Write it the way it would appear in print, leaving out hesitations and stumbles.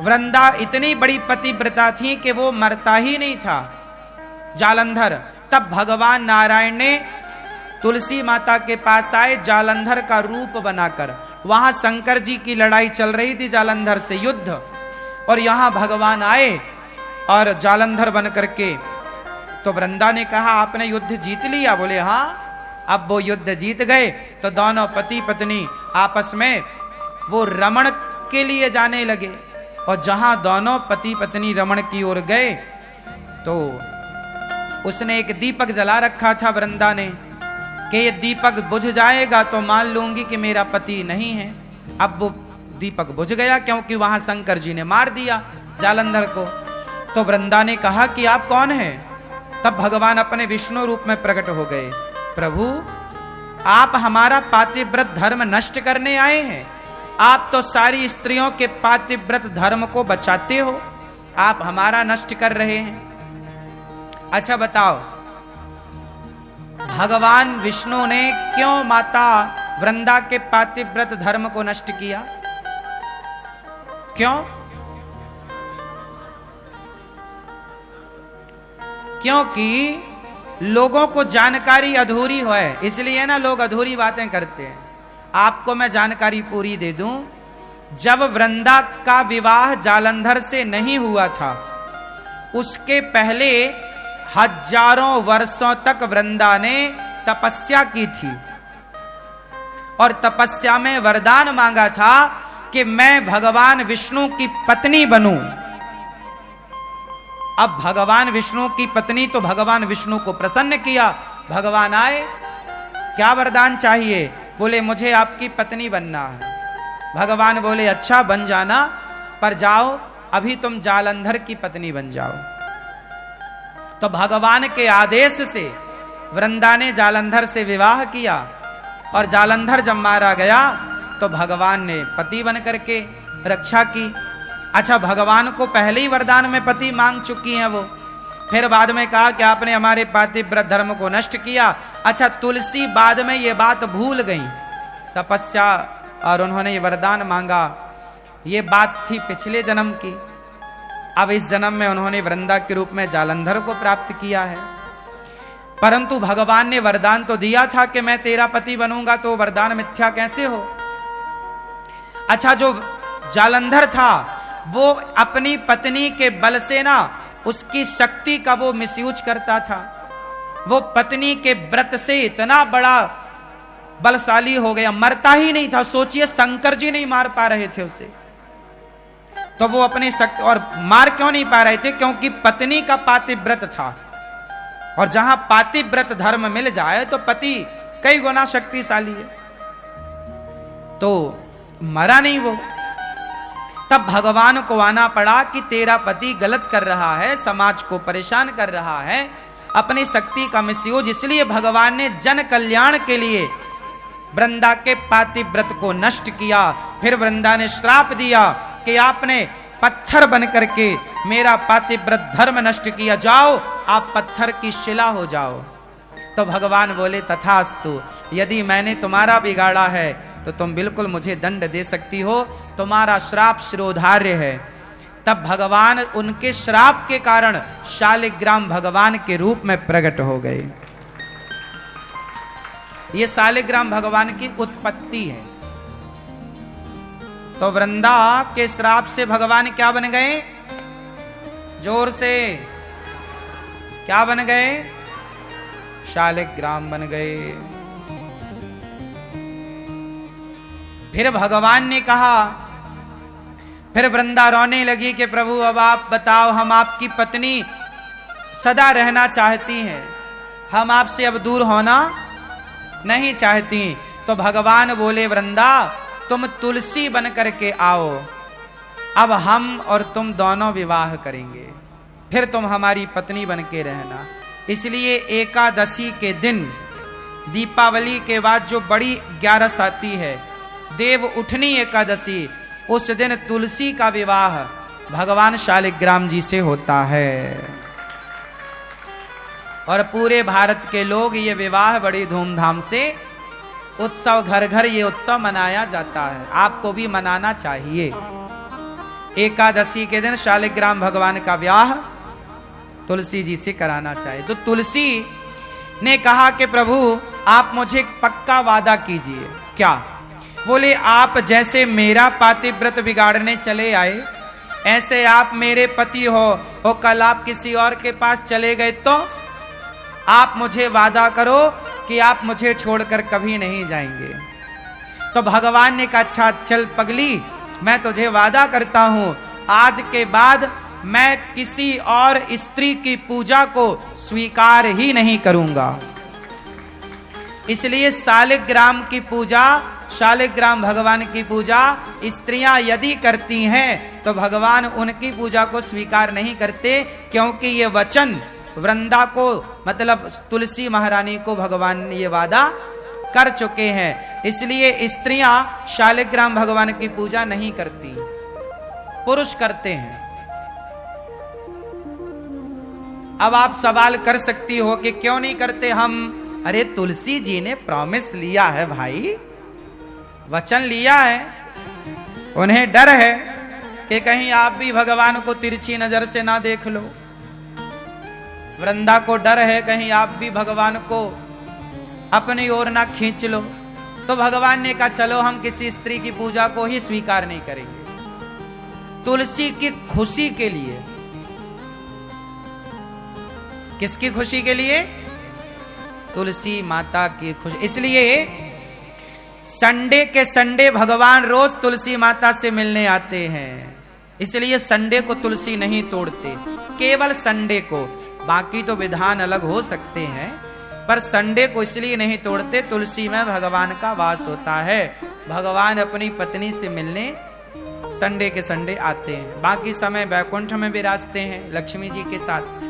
वृंदा इतनी बड़ी पतिव्रता थी कि वो मरता ही नहीं था जालंधर। तब भगवान नारायण ने तुलसी माता के पास आए जालंधर का रूप बनाकर। वहां शंकर जी की लड़ाई चल रही थी जालंधर से युद्ध, और यहां भगवान आए और जालंधर बन करके। तो वृंदा ने कहा आपने युद्ध जीत लिया? बोले हाँ। अब वो युद्ध जीत गए तो दोनों पति पत्नी आपस में वो रमण के लिए जाने लगे, और जहां दोनों पति पत्नी रमण की ओर गए तो उसने एक दीपक जला रखा था वृंदा ने कि ये दीपक बुझ जाएगा तो मान लूंगी कि मेरा पति नहीं है। अब वो दीपक बुझ गया क्योंकि वहां शंकर जी ने मार दिया जालंधर को। तो वृंदा ने कहा कि आप कौन हैं? तब भगवान अपने विष्णु रूप में प्रकट हो गए। प्रभु आप हमारा पातिव्रत धर्म नष्ट करने आए हैं। आप तो सारी स्त्रियों के पातिव्रत धर्म को बचाते हो, आप हमारा नष्ट कर रहे हैं। अच्छा बताओ, भगवान विष्णु ने क्यों माता वृंदा के पातिव्रत धर्म को नष्ट किया? क्यों? क्योंकि लोगों को जानकारी अधूरी है, इसलिए ना लोग अधूरी बातें करते हैं। आपको मैं जानकारी पूरी दे दूं। जब वृंदा का विवाह जालंधर से नहीं हुआ था, उसके पहले हजारों वर्षों तक वृंदा ने तपस्या की थी और तपस्या में वरदान मांगा था कि मैं भगवान विष्णु की पत्नी बनूं। अब भगवान विष्णु की पत्नी, तो भगवान विष्णु को प्रसन्न किया। भगवान आए, क्या वरदान चाहिए? बोले मुझे आपकी पत्नी बनना है। भगवान बोले अच्छा बन जाना, पर जाओ अभी तुम जालंधर की पत्नी बन जाओ। तो भगवान के आदेश से वृंदा ने जालंधर से विवाह किया, और जालंधर जब मारा गया तो भगवान ने पति बन करके रक्षा की। अच्छा, भगवान को पहले ही वरदान में पति मांग चुकी हैं वो, फिर बाद में कहा कि आपने हमारे पातिव्रत धर्म को नष्ट किया। अच्छा, तुलसी बाद में ये बात भूल गई, तपस्या और उन्होंने ये वरदान मांगा, ये बात थी पिछले जन्म की। अब इस जन्म में उन्होंने वृंदा के रूप में जालंधर को प्राप्त किया है। परंतु भगवान ने वरदान तो दिया था कि मैं तेरा पति बनूंगा, तो वरदान मिथ्या कैसे हो? अच्छा, जो जालंधर था वो अपनी पत्नी के बल से ना उसकी शक्ति का वो मिसयूज करता था। वो पत्नी के व्रत से इतना बड़ा बलशाली हो गया, मरता ही नहीं था। सोचिए, शंकर जी नहीं मार पा रहे थे उसे, तो वो अपनी शक्ति, और मार क्यों नहीं पा रहे थे? क्योंकि पत्नी का पातिव्रत था, और जहां पातिव्रत धर्म मिल जाए तो पति कई गुना शक्तिशाली है, तो मरा नहीं वो। तब भगवान को आना पड़ा कि तेरा पति गलत कर रहा है, समाज को परेशान कर रहा है, अपनी शक्ति का मिसयूज। इसलिए भगवान ने जन कल्याण के लिए वृंदा के पातिव्रत को नष्ट किया। फिर वृंदा ने श्राप दिया कि आपने पत्थर बन करके मेरा पातिव्रत धर्म नष्ट किया, जाओ आप पत्थर की शिला हो जाओ। तो भगवान बोले तथास्तु, यदि मैंने तुम्हारा बिगाड़ा है तो तुम बिल्कुल मुझे दंड दे सकती हो, तुम्हारा श्राप शिरोधार्य है। तब भगवान उनके श्राप के कारण शालिग्राम भगवान के रूप में प्रकट हो गए। ये शालिग्राम भगवान की उत्पत्ति है। तो वृंदा के श्राप से भगवान क्या बन गए? जोर से क्या बन गए? शालिग्राम बन गए। फिर भगवान ने कहा, फिर वृंदा रोने लगी कि प्रभु अब आप बताओ, हम आपकी पत्नी सदा रहना चाहती हैं, हम आपसे अब दूर होना नहीं चाहती। तो भगवान बोले वृंदा तुम तुलसी बन करके आओ, अब हम और तुम दोनों विवाह करेंगे, फिर तुम हमारी पत्नी बन के रहना। इसलिए एकादशी के दिन, दीपावली के बाद जो बड़ी 11 आती है, देव उठनी एकादशी, उस दिन तुलसी का विवाह भगवान शालिग्राम जी से होता है। और पूरे भारत के लोग ये विवाह बड़ी धूमधाम से, उत्सव, घर घर ये उत्सव मनाया जाता है। आपको भी मनाना चाहिए। एकादशी के दिन शालिग्राम भगवान का ब्याह तुलसी जी से कराना चाहिए। तो तुलसी ने कहा कि प्रभु आप मुझे पक्का वादा कीजिए। क्या? बोले आप जैसे मेरा पातिव्रत बिगाड़ने चले आए, ऐसे आप मेरे पति हो और कल आप किसी और के पास चले गए तो आप मुझे वादा करो कि आप मुझे छोड़कर कभी नहीं जाएंगे। तो भगवान ने कहा अच्छा चल पगली, मैं तुझे वादा करता हूं आज के बाद मैं किसी और स्त्री की पूजा को स्वीकार ही नहीं करूंगा। इसलिए शालिग्राम की पूजा, शालिग्राम भगवान की पूजा स्त्रियां यदि करती हैं तो भगवान उनकी पूजा को स्वीकार नहीं करते, क्योंकि ये वचन वृंदा को मतलब तुलसी महारानी को भगवान ने ये वादा कर चुके हैं। इसलिए स्त्रियां शालिग्राम भगवान की पूजा नहीं करती, पुरुष करते हैं। अब आप सवाल कर सकती हो कि क्यों नहीं करते हम? अरे तुलसी जी ने प्रॉमिस लिया है भाई, वचन लिया है। उन्हें डर है कि कहीं आप भी भगवान को तिरछी नजर से ना देख लो। वृंदा को डर है कहीं आप भी भगवान को अपनी ओर ना खींच लो। तो भगवान ने कहा चलो हम किसी स्त्री की पूजा को ही स्वीकार नहीं करेंगे। तुलसी की खुशी के लिए। किसकी खुशी के लिए? तुलसी माता की खुशी। इसलिए संडे के संडे भगवान रोज तुलसी माता से मिलने आते हैं। इसलिए संडे को तुलसी नहीं तोड़ते, केवल संडे को। बाकी तो विधान अलग हो सकते हैं, पर संडे को इसलिए नहीं तोड़ते, तुलसी में भगवान का वास होता है। भगवान अपनी पत्नी से मिलने संडे के संडे आते हैं। बाकी समय वैकुंठ में विराजते हैं लक्ष्मी जी के साथ।